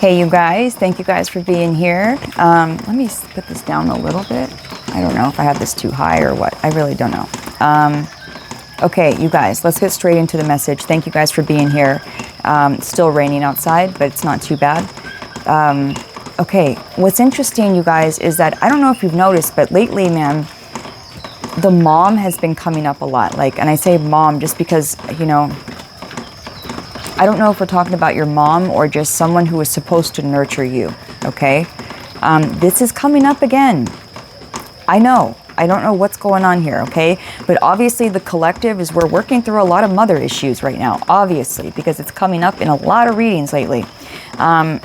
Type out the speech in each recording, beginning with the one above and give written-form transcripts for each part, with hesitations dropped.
Hey, you guys. Thank you guys for being here. Let me put this down a little bit. I don't know if I have this too high or what. I really don't know. Okay, you guys, let's get straight into the message. Thank you guys for being here. It's still raining outside, but it's not too bad. Okay, what's interesting, you guys, is that I don't know if you've noticed, but lately, man, the mom has been coming up a lot. Like, and I say mom just because, you know, I don't know if we're talking about your mom or just someone who is supposed to nurture you, okay? This is coming up again. I know. I don't know what's going on here, okay? But obviously the collective is we're working through a lot of mother issues right now, obviously, because it's coming up in a lot of readings lately.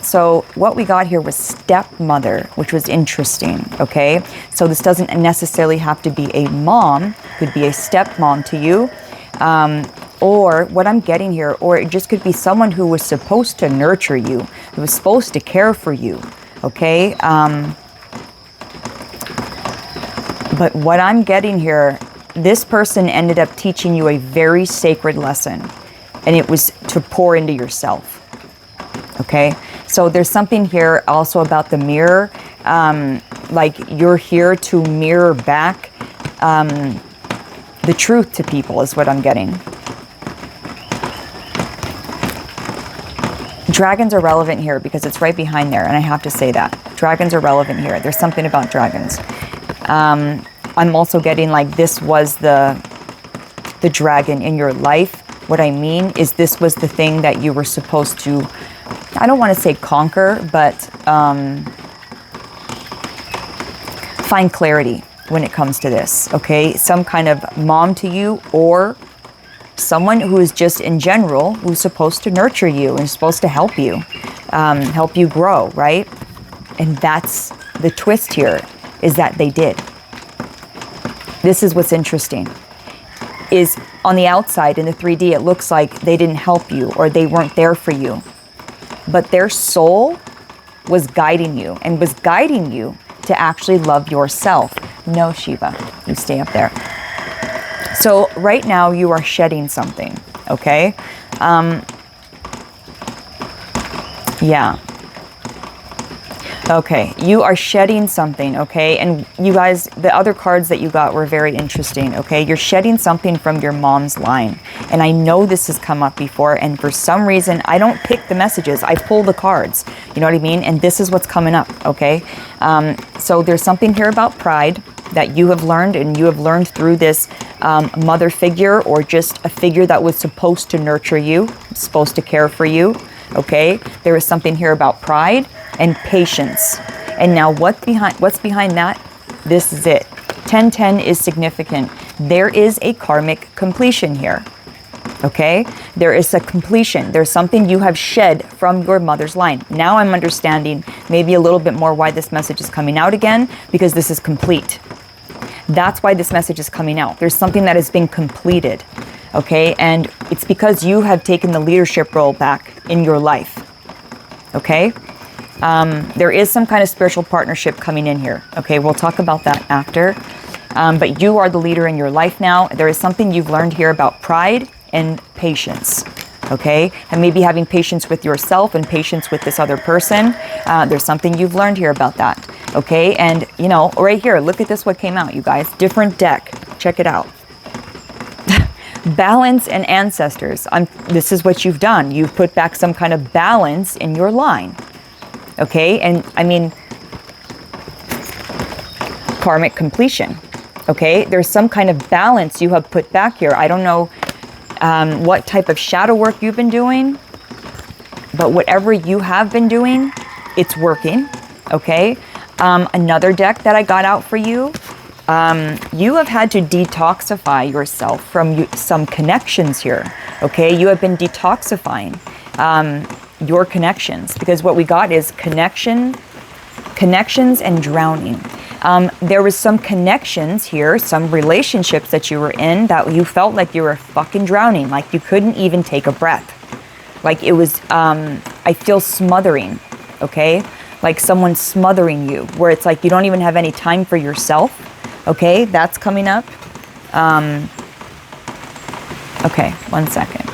So what we got here was stepmother, which was interesting, okay? So this doesn't necessarily have to be a mom, could be a stepmom to you. Or what I'm getting here, or it just could be someone who was supposed to nurture you, who was supposed to care for you, okay? But what I'm getting here, this person ended up teaching you a very sacred lesson, and it was to pour into yourself, okay? So there's something here also about the mirror, like you're here to mirror back the truth to people is what I'm getting. Dragons are relevant here because it's right behind there, and I have to say that. Dragons are relevant here. There's something about dragons. I'm also getting like this was the dragon in your life. What I mean is this was the thing that you were supposed to, I don't want to say conquer, but find clarity when it comes to this, okay? Some kind of mom to you or someone who is just in general who's supposed to nurture you and supposed to help you grow, right? And that's the twist here, is that they did. This is what's interesting, is on the outside in the 3D, it looks like they didn't help you or they weren't there for you. But their soul was guiding you and was guiding you to actually love yourself. No, Shiva, you stay up there. So right now you are shedding something, okay? Yeah. Okay, you are shedding something, okay? And you guys, the other cards that you got were very interesting, okay? You're shedding something from your mom's line. And I know this has come up before, and for some reason, I don't pick the messages. I pull the cards, you know what I mean? And this is what's coming up, okay? So there's something here about pride that you have learned, and you have learned through this mother figure or just a figure that was supposed to nurture you, supposed to care for you, okay? There is something here about pride and patience. And now what's behind that? This is it. 1010 is significant. There is a karmic completion here. Okay? There is a completion. There's something you have shed from your mother's line. Now I'm understanding maybe a little bit more why this message is coming out again, because this is complete. That's why this message is coming out. There's something that has been completed. Okay? And it's because you have taken the leadership role back in your life. Okay? There is some kind of spiritual partnership coming in here. Okay, we'll talk about that after. But you are the leader in your life now. There is something you've learned here about pride and patience. Okay, and maybe having patience with yourself and patience with this other person. There's something you've learned here about that. Okay, and you know, right here, look at this, what came out, you guys. Different deck. Check it out. Balance and ancestors. This is what you've done. You've put back some kind of balance in your line. Okay, and I mean, karmic completion. Okay, there's some kind of balance you have put back here. I don't know what type of shadow work you've been doing, but whatever you have been doing, it's working. Okay, another deck that I got out for you. You have had to detoxify yourself from some connections here. Okay, you have been detoxifying your connections, because what we got is connections and drowning. There was some connections here, some relationships that you were in that you felt like you were fucking drowning, like you couldn't even take a breath. Like it was, I feel smothering, okay? Like someone smothering you, where it's like you don't even have any time for yourself, okay? That's coming up. Okay, 1 second.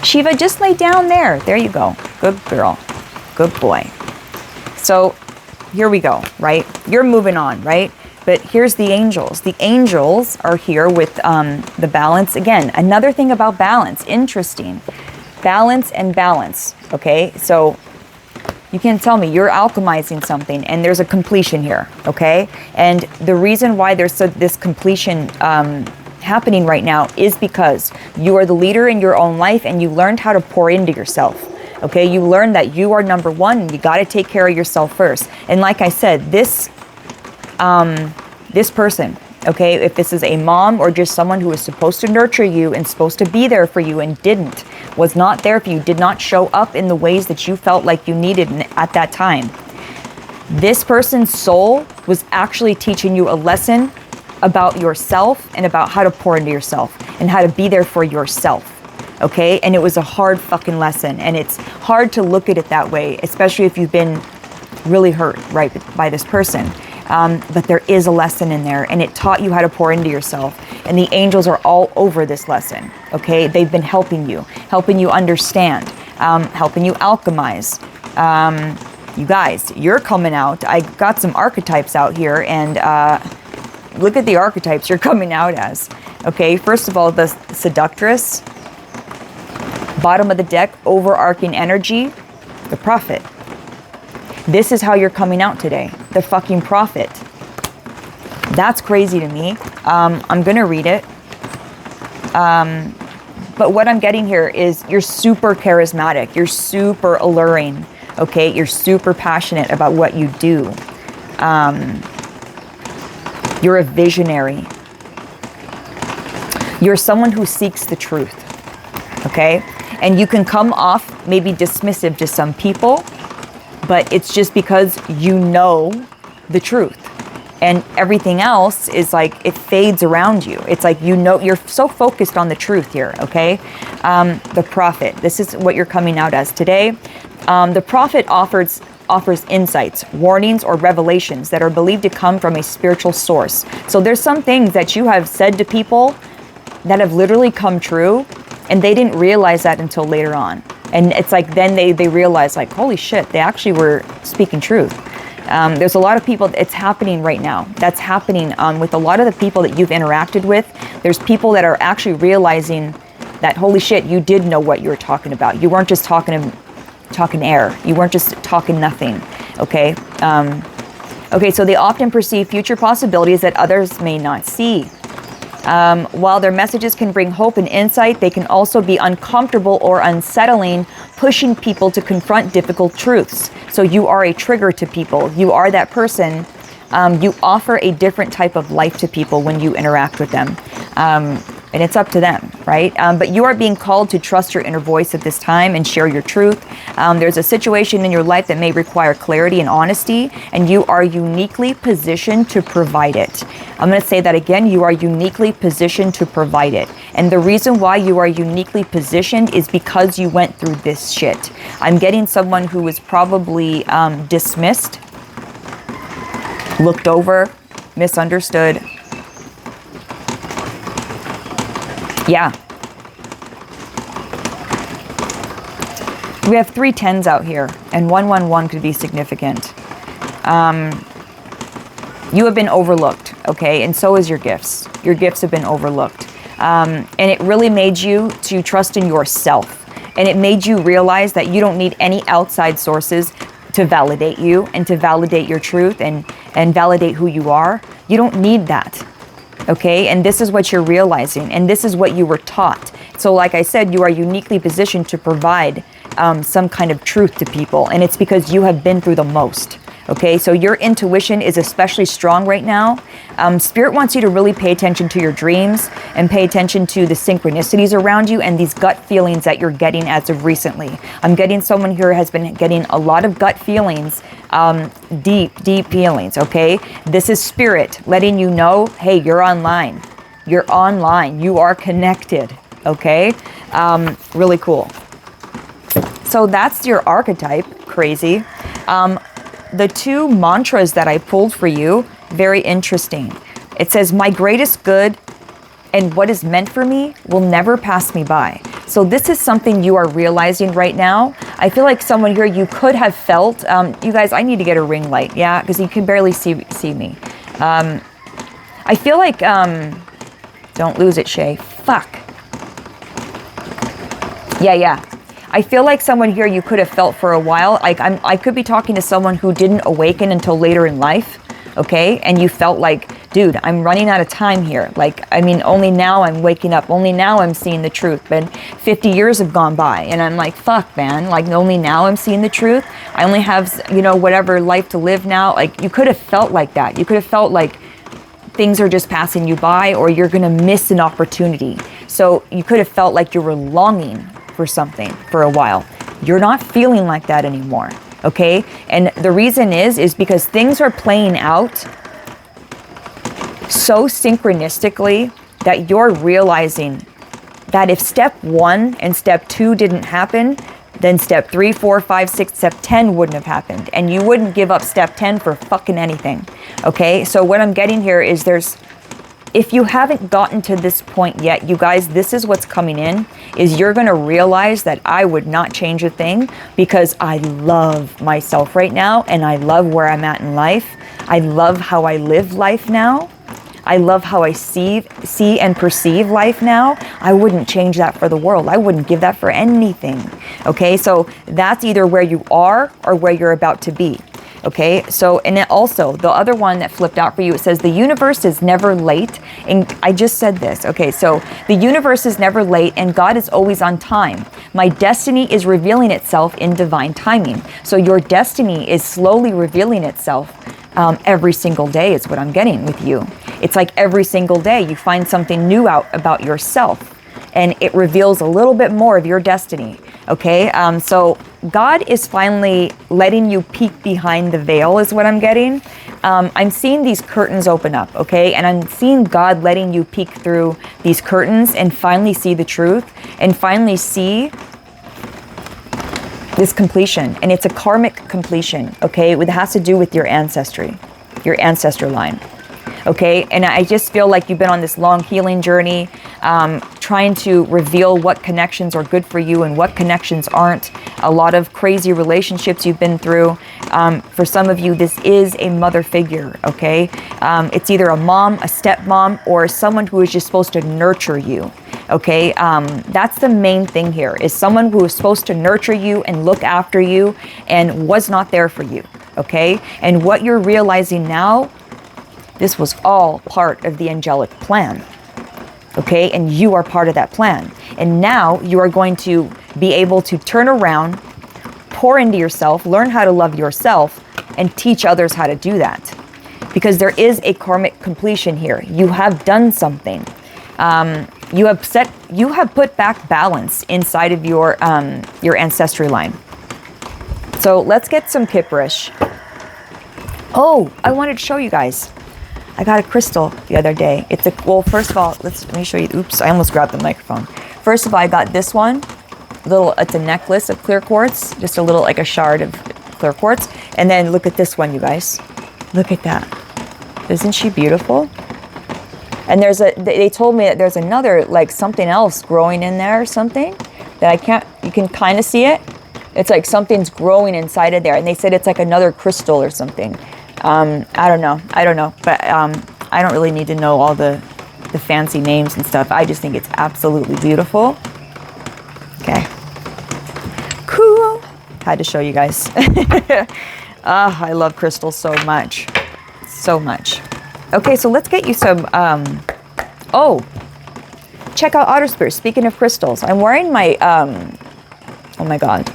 Shiva, just lay down there. There you go. Good girl. Good boy. So here we go, right? You're moving on, right? But here's the angels. The angels are here with the balance. Again, another thing about balance. Interesting. Balance and balance, okay? So you can tell me you're alchemizing something and there's a completion here, okay? And the reason why there's this completion happening right now is because you are the leader in your own life and you learned how to pour into yourself. Okay, you learned that you are number one and you got to take care of yourself first. And like I said, this person, okay, if this is a mom or just someone who is supposed to nurture you and supposed to be there for you and didn't, was not there for you, did not show up in the ways that you felt like you needed at that time. This person's soul was actually teaching you a lesson about yourself and about how to pour into yourself and how to be there for yourself. Okay, and it was a hard fucking lesson, and it's hard to look at it that way, especially if you've been really hurt, right, by this person. But there is a lesson in there, and it taught you how to pour into yourself. And the angels are all over this lesson. Okay, they've been helping you understand, helping you alchemize. You guys, you're coming out. I got some archetypes out here, and look at the archetypes you're coming out as. Okay, first of all, the seductress. Bottom of the deck, overarching energy, the prophet. This is how you're coming out today. The fucking prophet. That's crazy to me. I'm going to read it. But what I'm getting here is you're super charismatic. You're super alluring. Okay? You're super passionate about what you do. You're a visionary. You're someone who seeks the truth. Okay? And you can come off maybe dismissive to some people, but it's just because you know the truth. And everything else is like, it fades around you. It's like, you know, you're so focused on the truth here, okay? The prophet, this is what you're coming out as today. The prophet offers insights, warnings, or revelations that are believed to come from a spiritual source. So there's some things that you have said to people that have literally come true, and they didn't realize that until later on. And it's like, then they realize, like, holy shit, they actually were speaking truth. There's a lot of people, it's happening right now. That's happening with a lot of the people that you've interacted with. There's people that are actually realizing that, holy shit, you did know what you were talking about. You weren't just talking air. You weren't just talking nothing, okay? Okay, so they often perceive future possibilities that others may not see. While their messages can bring hope and insight, they can also be uncomfortable or unsettling, pushing people to confront difficult truths. So you are a trigger to people. You are that person. You offer a different type of life to people when you interact with them. And it's up to them, right? But you are being called to trust your inner voice at this time and share your truth. There's a situation in your life that may require clarity and honesty, and you are uniquely positioned to provide it. I'm going to say that again. You are uniquely positioned to provide it. And the reason why you are uniquely positioned is because you went through this shit. I'm getting someone who was probably dismissed, looked over, misunderstood. Yeah. We have 3 10s out here, and 111 could be significant. You have been overlooked, okay? And so is your gifts. Your gifts have been overlooked. And it really made you to trust in yourself. And it made you realize that you don't need any outside sources to validate you and to validate your truth and validate who you are. You don't need that. Okay, and this is what you're realizing, and this is what you were taught. So like I said, you are uniquely positioned to provide some kind of truth to people, and it's because you have been through the most. Okay, so your intuition is especially strong right now. Spirit wants you to really pay attention to your dreams and pay attention to the synchronicities around you and these gut feelings that you're getting as of recently. I'm getting someone here has been getting a lot of gut feelings, deep feelings, okay? This is Spirit letting you know, hey, you're online. You're online. You are connected, okay? Really cool. So that's your archetype. Crazy. The 2 mantras that I pulled for you, very interesting. It says, my greatest good and what is meant for me will never pass me by. So this is something you are realizing right now. I feel like someone here you could have felt, you guys, I need to get a ring light, yeah, because you can barely see me. I feel like, don't lose it, Shay. Fuck. Yeah. I feel like someone here you could have felt for a while. Like I could be talking to someone who didn't awaken until later in life, okay? And you felt like, dude, I'm running out of time here. Like, I mean, only now I'm waking up. Only now I'm seeing the truth. But 50 years have gone by, and I'm like, fuck, man. Like, only now I'm seeing the truth. I only have, you know, whatever life to live now. Like, you could have felt like that. You could have felt like things are just passing you by, or you're gonna miss an opportunity. So you could have felt like you were longing for something for a while. You're not feeling like that anymore, okay? And the reason is because things are playing out so synchronistically that you're realizing that if step 1 and step 2 didn't happen, then step 3, 4, 5, 6, step 10 wouldn't have happened. And you wouldn't give up step 10 for fucking anything. Okay? So what I'm getting here is if you haven't gotten to this point yet, you guys, this is what's coming in, is you're going to realize that I would not change a thing because I love myself right now and I love where I'm at in life. I love how I live life now. I love how I see and perceive life now. I wouldn't change that for the world. I wouldn't give that for anything. Okay, so that's either where you are or where you're about to be. Okay, so, and it also, the other one that flipped out for you, it says the universe is never late. And I just said this. Okay, so the universe is never late and God is always on time. My destiny is revealing itself in divine timing. So your destiny is slowly revealing itself every single day is what I'm getting with you. It's like every single day you find something new out about yourself and it reveals a little bit more of your destiny. Okay, so God is finally letting you peek behind the veil is what I'm getting. I'm seeing these curtains open up, okay? And I'm seeing God letting you peek through these curtains and finally see the truth and finally see this completion. And it's a karmic completion, okay? It has to do with your ancestry, your ancestor line. Okay, and I just feel like you've been on this long healing journey, trying to reveal what connections are good for you and what connections aren't. A lot of crazy relationships you've been through. For some of you, this is a mother figure, okay? It's either a mom, a stepmom, or someone who is just supposed to nurture you, okay? That's the main thing here, is someone who is supposed to nurture you and look after you and was not there for you, okay? And what you're realizing now, this was all part of the angelic plan, okay? And you are part of that plan. And now you are going to be able to turn around, pour into yourself, learn how to love yourself, and teach others how to do that. Because there is a karmic completion here. You have done something. You have put back balance inside of your ancestry line. So let's get some kipperish. Oh, I wanted to show you guys. I got a crystal the other day. Well, first of all, let me show you. Oops, I almost grabbed the microphone. First of all, I got this one. It's a necklace of clear quartz, just a little, like a shard of clear quartz. And then look at this one, you guys. Look at that. Isn't she beautiful? And they told me that there's another, like something else growing in there or something that you can kind of see it. It's like something's growing inside of there. And they said it's like another crystal or something. I don't know, but I don't really need to know all the fancy names and stuff. I just think it's absolutely beautiful. Okay, cool. Had to show you guys. I love crystals so much, Okay, so let's get you some. Check out Otter Spirit. Speaking of crystals, I'm wearing my. Oh my God.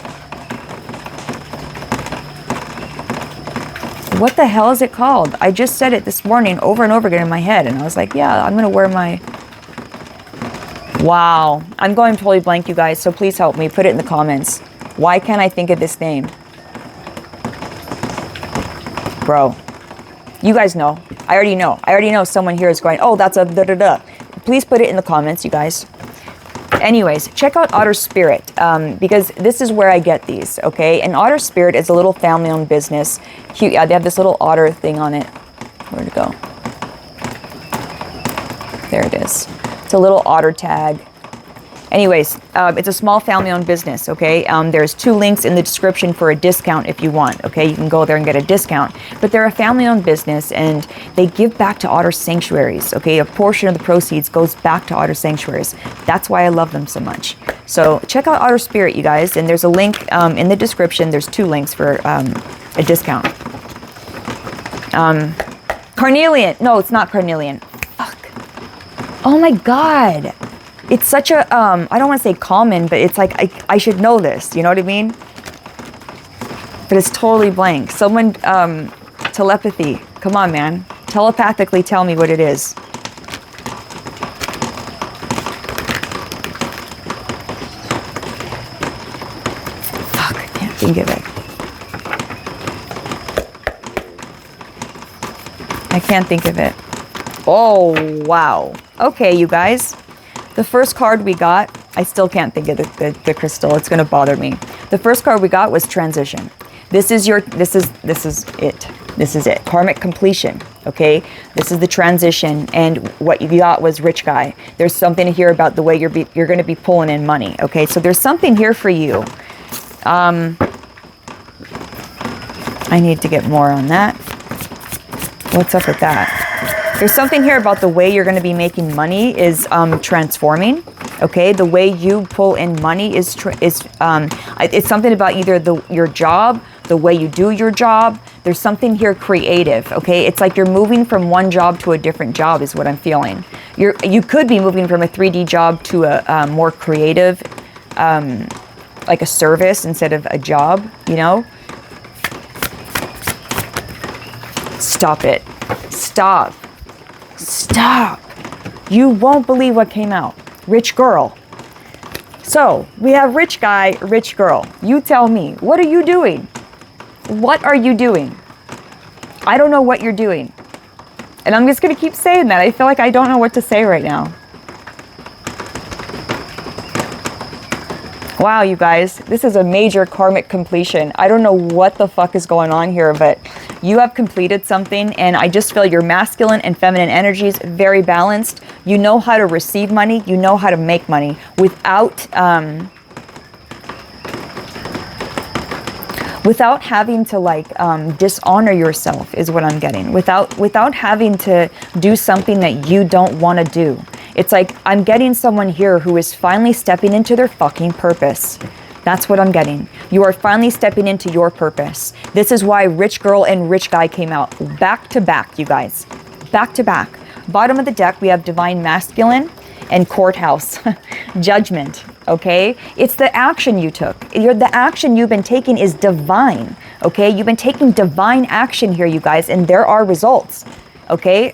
What the hell is it called? I just said it this morning over and over again in my head. And I was like, yeah, I'm going to wear my... Wow. I'm going totally blank, you guys. So please help me. Put it in the comments. Why can't I think of this name? Bro. You guys know. I already know. I already know someone here is going, oh, that's a da-da-da. Please put it in the comments, you guys. Anyways, check out Otter Spirit, because this is where I get these, okay? And Otter Spirit is a little family-owned business. Cute, yeah, they have this little otter thing on it. Where'd it go? There it is. It's a little otter tag. Anyways, it's a small family-owned business, okay? There's 2 links in the description for a discount if you want, okay? You can go there and get a discount. But they're a family-owned business, and they give back to otter sanctuaries, okay? A portion of the proceeds goes back to otter sanctuaries. That's why I love them so much. So check out Otter Spirit, you guys, and there's a link in the description. There's 2 links for a discount. Carnelian. No, it's not carnelian. Fuck. Oh my God. It's such a, I don't want to say common, but it's like, I should know this. You know what I mean? But it's totally blank. Someone, telepathy. Come on, man. Telepathically tell me what it is. Fuck, I can't think of it. I can't think of it. Oh, wow. Okay, you guys. The first card we got, I still can't think of the crystal. It's going to bother me. The first card we got was transition. This is it. This is it. Karmic completion. Okay. This is the transition. And what you got was rich guy. There's something here about the way you're going to be pulling in money. Okay. So there's something here for you. I need to get more on that. What's up with that? There's something here about the way you're going to be making money is transforming. Okay, the way you pull in money is it's something about either your job, the way you do your job. There's something here creative. Okay, it's like you're moving from one job to a different job is what I'm feeling. You could be moving from a 3D job to a more creative, like a service instead of a job. You know. Stop it. Stop. Stop. You won't believe what came out. Rich girl. So we have rich guy, rich girl. You tell me, what are you doing? What are you doing? I don't know what you're doing. And I'm just going to keep saying that. I feel like I don't know what to say right now. Wow, you guys, this is a major karmic completion. I don't know what the fuck is going on here, but you have completed something, and I just feel your masculine and feminine energies very balanced. You know how to receive money. You know how to make money without having to like dishonor yourself is what I'm getting. Without having to do something that you don't want to do. It's like I'm getting someone here who is finally stepping into their fucking purpose. That's what I'm getting. You are finally stepping into your purpose. This is why rich girl and rich guy came out back to back, you guys. Back to back. Bottom of the deck, we have divine masculine and courthouse. Judgment, okay? It's the action you took. The action you've been taking is divine, okay? You've been taking divine action here, you guys, and there are results. Okay,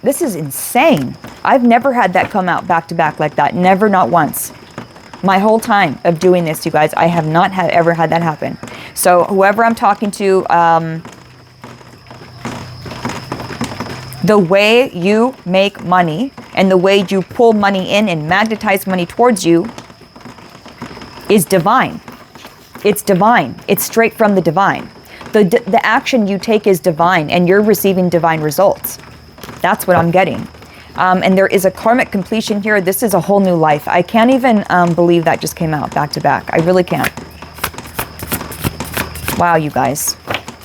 this is insane. I've never had that come out back to back like that. Never, not once. My whole time of doing this, you guys, I have not ever had that happen. So whoever I'm talking to, the way you make money and the way you pull money in and magnetize money towards you is divine. It's divine. It's straight from the divine. The action you take is divine, and you're receiving divine results. That's what I'm getting. And there is a karmic completion here. This is a whole new life. I can't even believe that just came out back to back. I really can't. Wow, you guys.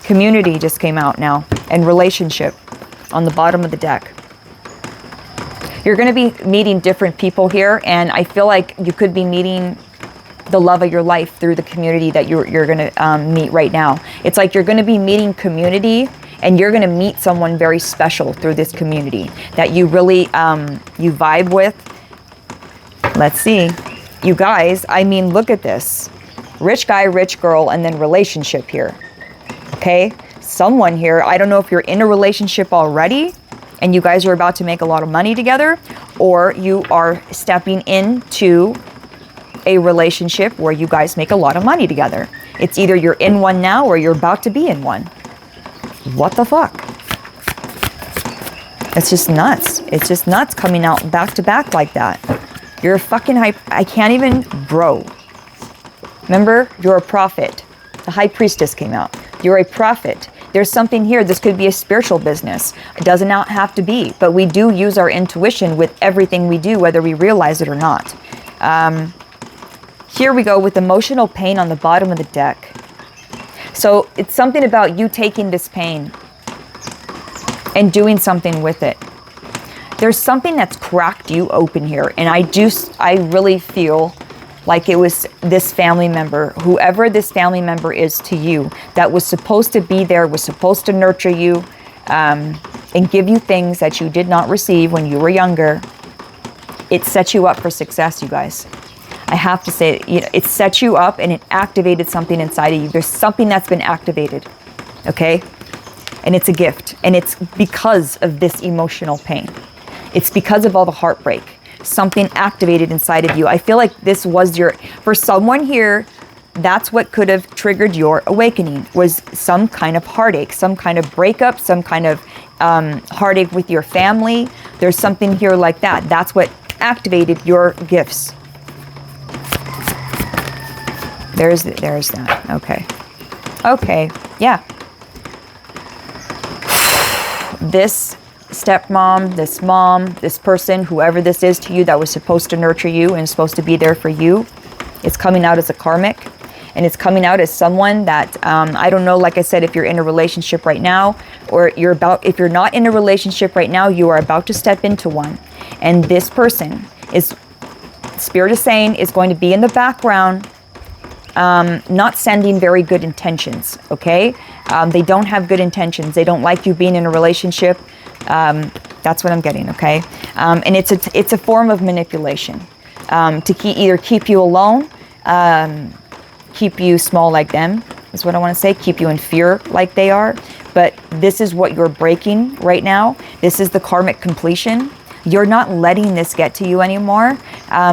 Community just came out now, and relationship on the bottom of the deck. You're going to be meeting different people here, and I feel like you could be meeting the love of your life through the community that you're going to meet right now. It's like you're going to be meeting community, and you're going to meet someone very special through this community that you really you vibe with. Let's see. You guys, I mean, look at this. Rich guy, rich girl, and then relationship here. Okay? Someone here, I don't know if you're in a relationship already and you guys are about to make a lot of money together, or you are stepping into a relationship where you guys make a lot of money together. It's either you're in one now or you're about to be in one. What the fuck? It's just nuts. It's just nuts coming out back to back like that. You're a fucking hype. I can't even, bro. Remember, you're a prophet. The high priestess came out. You're a prophet. There's something here. This could be a spiritual business. It does not have to be, but we do use our intuition with everything we do, whether we realize it or not. Here we go with emotional pain on the bottom of the deck. So it's something about you taking this pain and doing something with it. There's something that's cracked you open here. And I really feel like it was this family member, whoever this family member is to you, that was supposed to be there, was supposed to nurture you, and give you things that you did not receive when you were younger. It set you up for success, you guys. I have to say, it set you up and it activated something inside of you. There's something that's been activated, okay? And it's a gift. And it's because of this emotional pain. It's because of all the heartbreak. Something activated inside of you. I feel like this was for someone here, that's what could have triggered your awakening, was some kind of heartache, some kind of breakup, some kind of heartache with your family. There's something here like that. That's what activated your gifts. There's that. Okay, yeah. This stepmom, this mom, this person, whoever this is to you that was supposed to nurture you and supposed to be there for you, it's coming out as a karmic. And it's coming out as someone that, I don't know, like I said, if you're in a relationship right now, or if you're not in a relationship right now, you are about to step into one. And this person Spirit is saying, is going to be in the background, not sending very good intentions, okay? They don't have good intentions. They don't like you being in a relationship. That's what I'm getting, okay? And it's a form of manipulation to either keep you alone, keep you small like them, is what I want to say, keep you in fear like they are. But this is what you're breaking right now. This is the karmic completion. You're not letting this get to you anymore.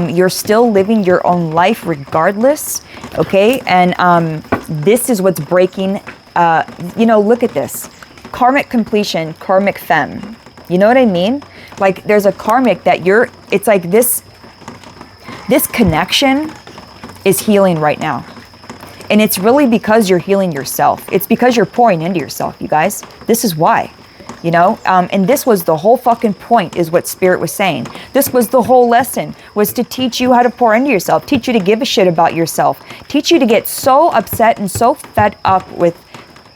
You're still living your own life regardless, okay? And this is what's breaking, look at this. Karmic completion, karmic femme. You know what I mean? Like there's a karmic that it's like this connection is healing right now. And it's really because you're healing yourself. It's because you're pouring into yourself, you guys. This is why, and this was the whole fucking point, is what Spirit was saying. This was the whole lesson, was to teach you how to pour into yourself, teach you to give a shit about yourself, teach you to get so upset and so fed up with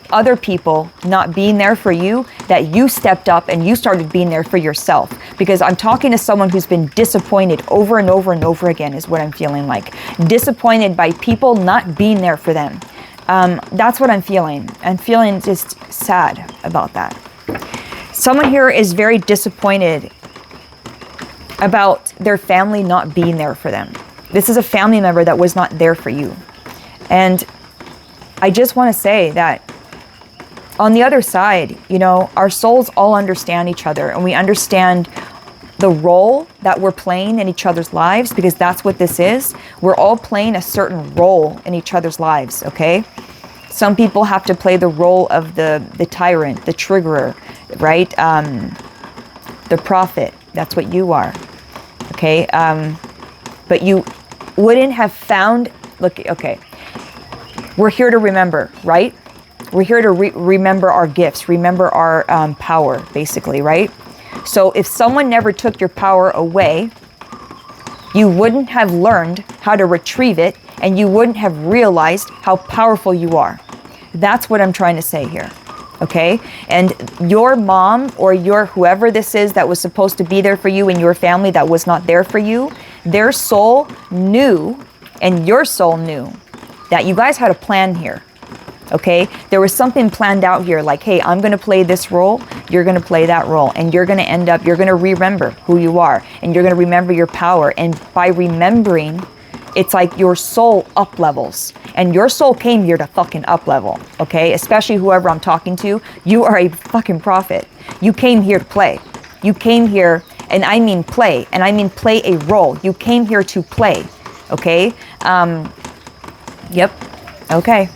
other people not being there for you, that you stepped up and you started being there for yourself. Because I'm talking to someone who's been disappointed over and over and over again, is what I'm feeling like. Disappointed by people not being there for them. That's what I'm feeling. I'm feeling just sad about that. Someone here is very disappointed about their family not being there for them. This is a family member that was not there for you. And I just want to say that on the other side, our souls all understand each other, and we understand the role that we're playing in each other's lives, because that's what this is. We're all playing a certain role in each other's lives, okay? Some people have to play the role of the tyrant, the triggerer, right? The prophet. That's what you are, okay? But you wouldn't have found, okay. We're here to remember, right? We're here to remember our gifts, remember our power, basically, right? So if someone never took your power away, you wouldn't have learned how to retrieve it, and you wouldn't have realized how powerful you are. That's what I'm trying to say here, okay? And your mom or your whoever this is that was supposed to be there for you in your family that was not there for you, their soul knew, and your soul knew, that you guys had a plan here. Okay, there was something planned out here, like, hey, I'm going to play this role, you're going to play that role, and you're going to remember who you are, and you're going to remember your power. And by remembering, it's like your soul up levels, and your soul came here to fucking up level, okay? Especially whoever I'm talking to, you are a fucking prophet. You came here to play. You came here, and I mean play, and I mean play a role. You came here to play, okay? Yep, okay.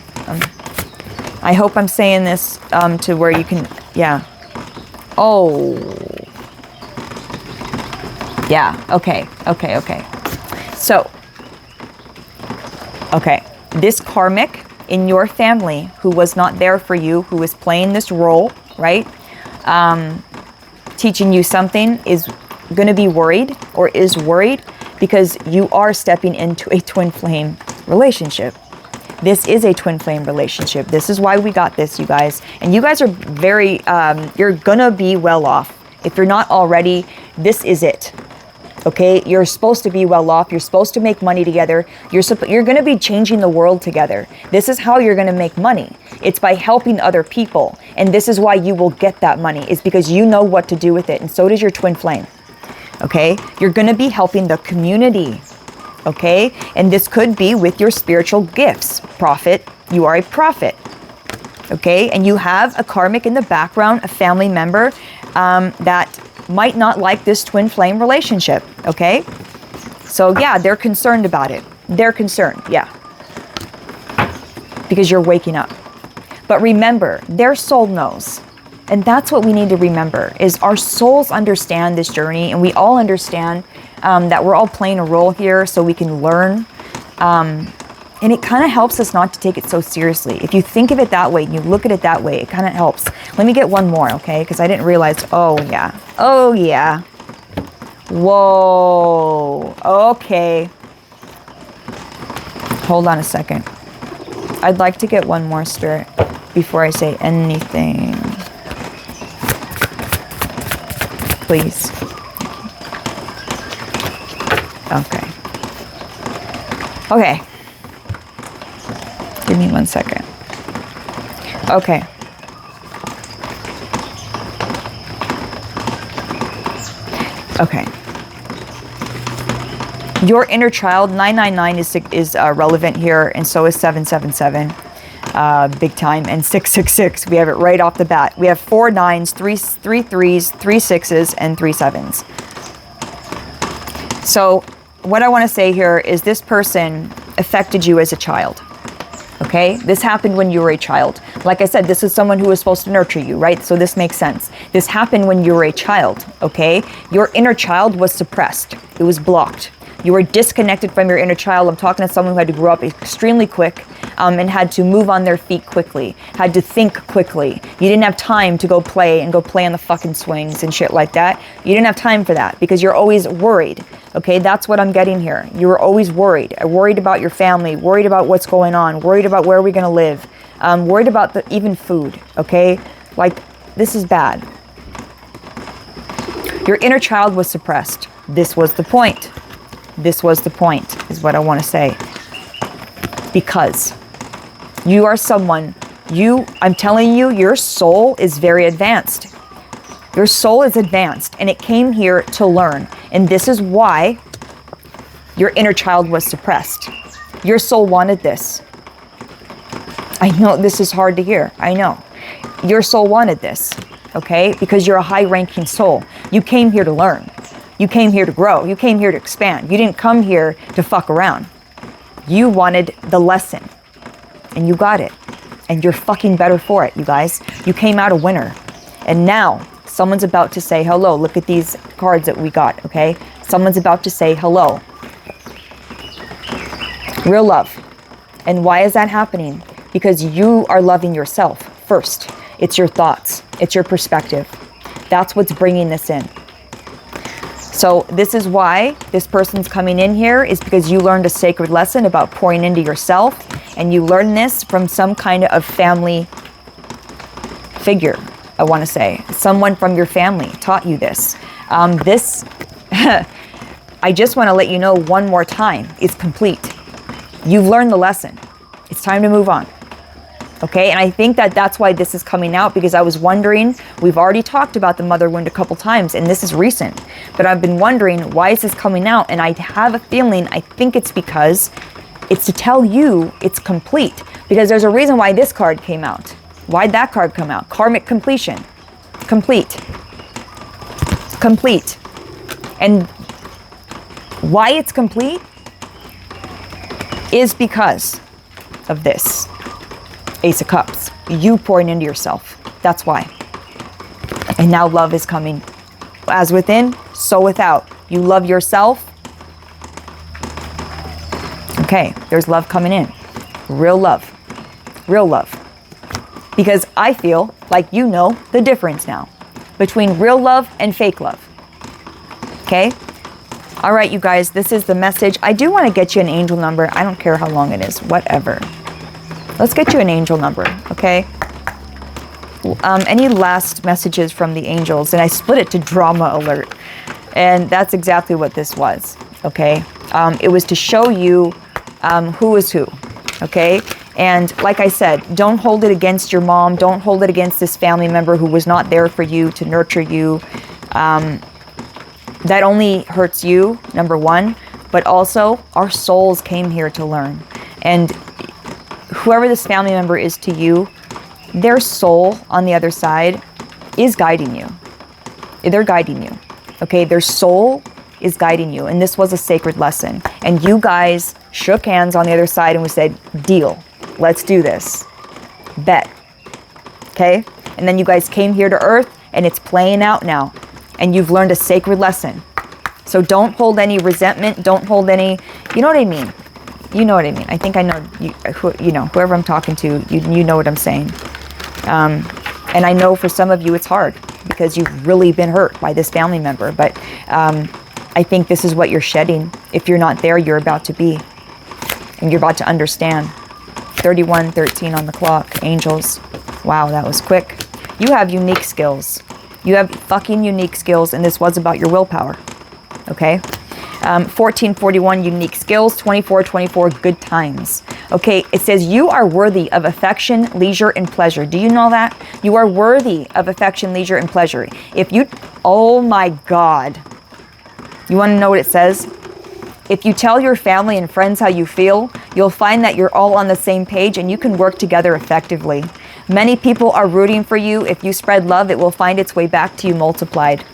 I hope I'm saying this to where you can, yeah. Oh. Yeah, okay. So, okay, this karmic in your family who was not there for you, who is playing this role, right? Teaching you something, is going to be worried, or is worried because you are stepping into a twin flame relationship. This is a twin flame relationship. This is why we got this, you guys. And you guys are very, you're gonna be well off. If you're not already, this is it. Okay, you're supposed to be well off. You're supposed to make money together. You're going to be changing the world together. This is how you're going to make money. It's by helping other people. And this is why you will get that money. It's because you know what to do with it. And so does your twin flame. Okay, you're going to be helping the community. Okay, and this could be with your spiritual gifts. Prophet, you are a prophet. Okay, and you have a karmic in the background, a family member that might not like this twin flame relationship, okay? So yeah, they're concerned about it. They're concerned, yeah. Because you're waking up. But remember, their soul knows. And that's what we need to remember, is our souls understand this journey, and we all understand that we're all playing a role here so we can learn. And it kind of helps us not to take it so seriously. If you think of it that way, and you look at it that way, it kind of helps. Let me get one more, okay? Because I didn't realize, oh yeah. Oh yeah. Whoa, okay. Hold on a second. I'd like to get one more, Spirit, before I say anything. Please. Okay. Okay. Give me 1 second. Okay. Okay. Your inner child, 999 is relevant here, and so is 777. Big time. And 666. We have it right off the bat. We have 4 9s, 3 3s, 3 6s, and 3 7s. So what I want to say here is this person affected you as a child. Okay, this happened when you were a child. Like I said, this is someone who was supposed to nurture you, right? So this makes sense. This happened when you were a child, okay? Your inner child was suppressed. It was blocked. You were disconnected from your inner child. I'm talking to someone who had to grow up extremely quick and had to move on their feet quickly, had to think quickly. You didn't have time to go play on the fucking swings and shit like that. You didn't have time for that because you're always worried. Okay, that's what I'm getting here. You were always worried. Worried about your family, worried about what's going on, worried about where we're going to live, worried about even food, okay? Like, this is bad. Your inner child was suppressed. This was the point. This was the point, is what I want to say. Because you are someone, I'm telling you, your soul is very advanced. Your soul is advanced, and it came here to learn. And this is why your inner child was suppressed. Your soul wanted this. I know this is hard to hear. I know. Your soul wanted this, okay? Because you're a high-ranking soul. You came here to learn. You came here to grow. You came here to expand. You didn't come here to fuck around. You wanted the lesson, and you got it. And you're fucking better for it, you guys. You came out a winner. And now, someone's about to say hello. Look at these cards that we got, okay? Someone's about to say hello. Real love. And why is that happening? Because you are loving yourself first. It's your thoughts. It's your perspective. That's what's bringing this in. So this is why this person's coming in here, is because you learned a sacred lesson about pouring into yourself, and you learned this from some kind of family figure, I want to say. Someone from your family taught you this. I just want to let you know one more time, it's complete. You've learned the lesson. It's time to move on. Okay, and I think that that's why this is coming out, because I was wondering, we've already talked about the mother wound a couple times, and this is recent, but I've been wondering, why is this coming out? And I have a feeling, I think it's because it's to tell you it's complete, because there's a reason why this card came out. Why'd that card come out? Karmic completion. Complete. Complete. And why it's complete is because of this. Ace of Cups. You pouring into yourself. That's why. And now love is coming. As within, so without. You love yourself. Okay, there's love coming in. Real love. Real love. Because I feel like you know the difference now between real love and fake love. Okay? All right, you guys, this is the message. I do want to get you an angel number. I don't care how long it is, whatever. Let's get you an angel number, okay? Any last messages from the angels? And I split it to drama alert. And that's exactly what this was, okay? It was to show you who is who, okay? And like I said, don't hold it against your mom. Don't hold it against this family member who was not there for you, to nurture you. That only hurts you, number one. But also, our souls came here to learn. And whoever this family member is to you, their soul on the other side is guiding you. They're guiding you, okay? Their soul is guiding you. And this was a sacred lesson. And you guys shook hands on the other side and we said, deal. Let's do this. Bet. Okay? And then you guys came here to Earth and it's playing out now. And you've learned a sacred lesson. So don't hold any resentment. Don't hold any, you know what I mean? You know what I mean. I think I know, whoever I'm talking to, you know what I'm saying. And I know for some of you it's hard because you've really been hurt by this family member. But I think this is what you're shedding. If you're not there, you're about to be. And you're about to understand. 31:13 on the clock. Angels. Wow, that was quick. You have unique skills. You have fucking unique skills, and this was about your willpower. Okay? 1441, unique skills. 2424, good times. Okay, it says you are worthy of affection, leisure, and pleasure. Do you know that? You are worthy of affection, leisure, and pleasure. If you, oh my God. You want to know what it says? If you tell your family and friends how you feel, you'll find that you're all on the same page and you can work together effectively. Many people are rooting for you. If you spread love, it will find its way back to you multiplied.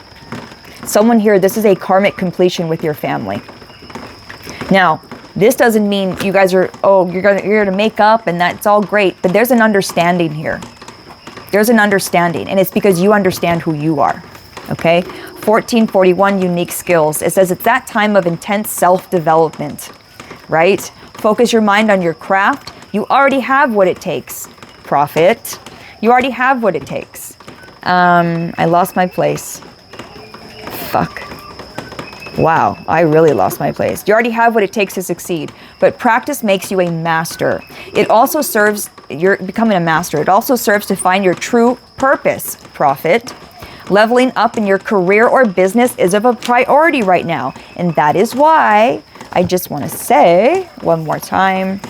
Someone here, this is a karmic completion with your family. Now, this doesn't mean you guys are, you're going to make up and that's all great, but there's an understanding here. There's an understanding, and it's because you understand who you are. Okay? 1441, unique skills. It says it's that time of intense self-development, right? Focus your mind on your craft. You already have what it takes. Prophet. You already have what it takes. I lost my place. Fuck. Wow, I really lost my place. You already have what it takes to succeed, but practice makes you a master. It also serves, you're becoming a master. It also serves to find your true purpose, Prophet. Leveling up in your career or business is of a priority right now. And that is why I just want to say one more time,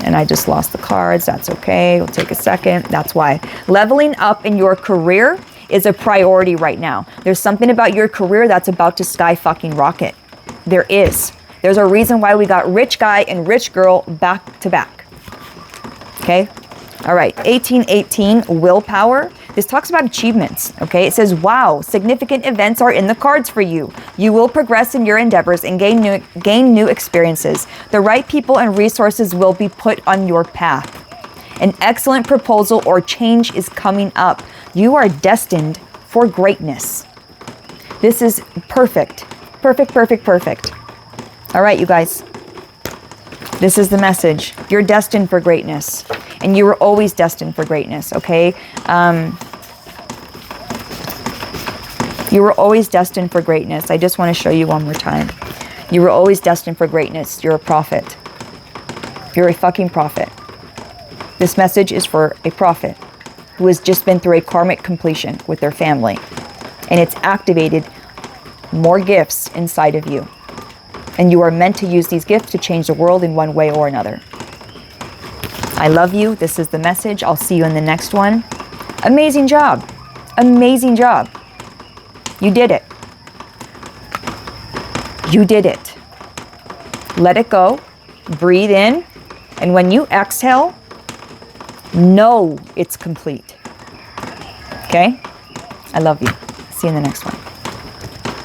and I just lost the cards. That's okay. It'll take a second. That's why. Leveling up in your career is a priority right now. There's something about your career that's about to sky fucking rocket. There is. There's a reason why we got rich guy and rich girl back to back. Okay? All right. 1818, willpower. This talks about achievements, okay? It says, wow, significant events are in the cards for you. You will progress in your endeavors and gain new experiences. The right people and resources will be put on your path. An excellent proposal or change is coming up. You are destined for greatness. This is perfect. Perfect, perfect, perfect. All right, you guys. This is the message. You're destined for greatness. And you were always destined for greatness, okay? You were always destined for greatness. I just want to show you one more time. You were always destined for greatness. You're a prophet. You're a fucking prophet. This message is for a prophet who has just been through a karmic completion with their family. And it's activated more gifts inside of you. And you are meant to use these gifts to change the world in one way or another. I love you. This is the message. I'll see you in the next one. Amazing job. Amazing job. You did it. You did it. Let it go. Breathe in. And when you exhale, know it's complete. Okay? I love you. See you in the next one.